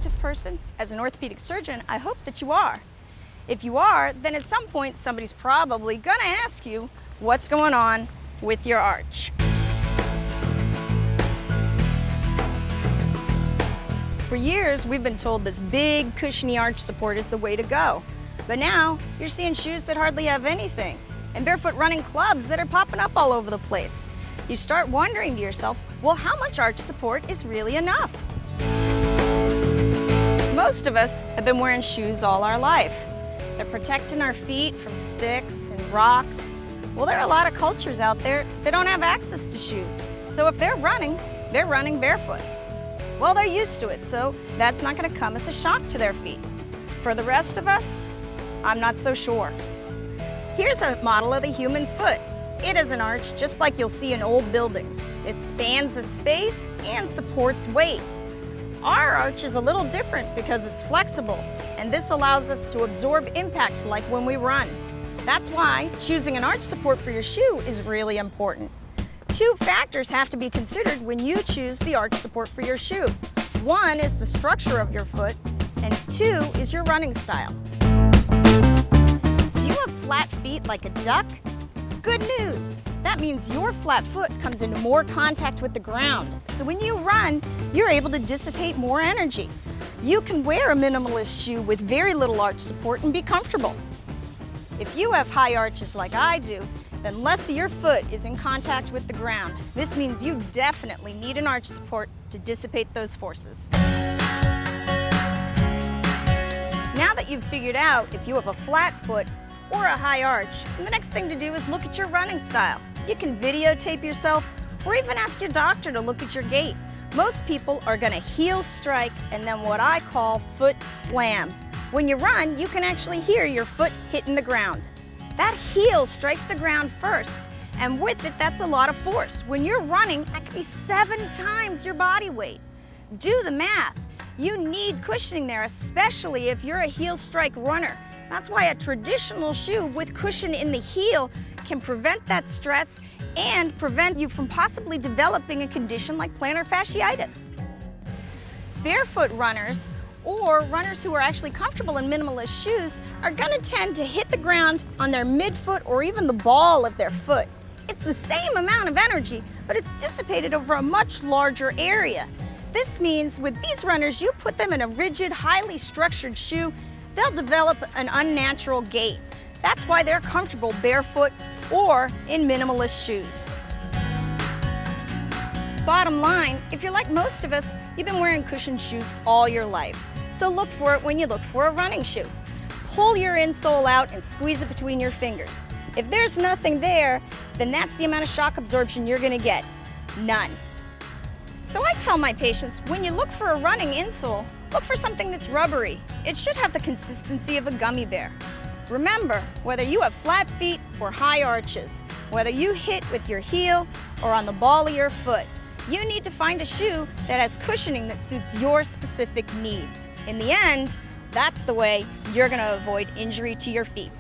active person? As an orthopedic surgeon, I hope that you are. If you are, then at some point somebody's probably gonna ask you what's going on with your arch. For years, we've been told this big, cushiony arch support is the way to go. But now, you're seeing shoes that hardly have anything, and barefoot running clubs that are popping up all over the place. You start wondering to yourself, well, how much arch support is really enough? Most of us have been wearing shoes all our life. They're protecting our feet from sticks and rocks. Well, there are a lot of cultures out there that don't have access to shoes. So if they're running barefoot. Well, they're used to it, so that's not going to come as a shock to their feet. For the rest of us, I'm not so sure. Here's a model of the human foot. It is an arch just like you'll see in old buildings. It spans the space and supports weight. Our arch is a little different because it's flexible, and this allows us to absorb impact like when we run. That's why choosing an arch support for your shoe is really important. Two factors have to be considered when you choose the arch support for your shoe. One is the structure of your foot, and two is your running style. Do you have flat feet like a duck? Good news! That means your flat foot comes into more contact with the ground. So when you run, you're able to dissipate more energy. You can wear a minimalist shoe with very little arch support and be comfortable. If you have high arches like I do, then less of your foot is in contact with the ground. This means you definitely need an arch support to dissipate those forces. Now that you've figured out if you have a flat foot or a high arch, the next thing to do is look at your running style. You can videotape yourself or even ask your doctor to look at your gait. Most people are gonna heel strike and then what I call foot slam. When you run, you can actually hear your foot hitting the ground. That heel strikes the ground first, and with it, that's a lot of force. When you're running, that could be 7 times your body weight. Do the math. You need cushioning there, especially if you're a heel strike runner. That's why a traditional shoe with cushion in the heel can prevent that stress and prevent you from possibly developing a condition like plantar fasciitis. Barefoot runners, or runners who are actually comfortable in minimalist shoes, are gonna tend to hit the ground on their midfoot or even the ball of their foot. It's the same amount of energy, but it's dissipated over a much larger area. This means with these runners, you put them in a rigid, highly structured shoe, they'll develop an unnatural gait. That's why they're comfortable barefoot or in minimalist shoes. Bottom line, if you're like most of us, you've been wearing cushioned shoes all your life. So look for it when you look for a running shoe. Pull your insole out and squeeze it between your fingers. If there's nothing there, then that's the amount of shock absorption you're gonna get. None. So I tell my patients, when you look for a running insole, look for something that's rubbery. It should have the consistency of a gummy bear. Remember, whether you have flat feet or high arches, whether you hit with your heel or on the ball of your foot, you need to find a shoe that has cushioning that suits your specific needs. In the end, that's the way you're going to avoid injury to your feet.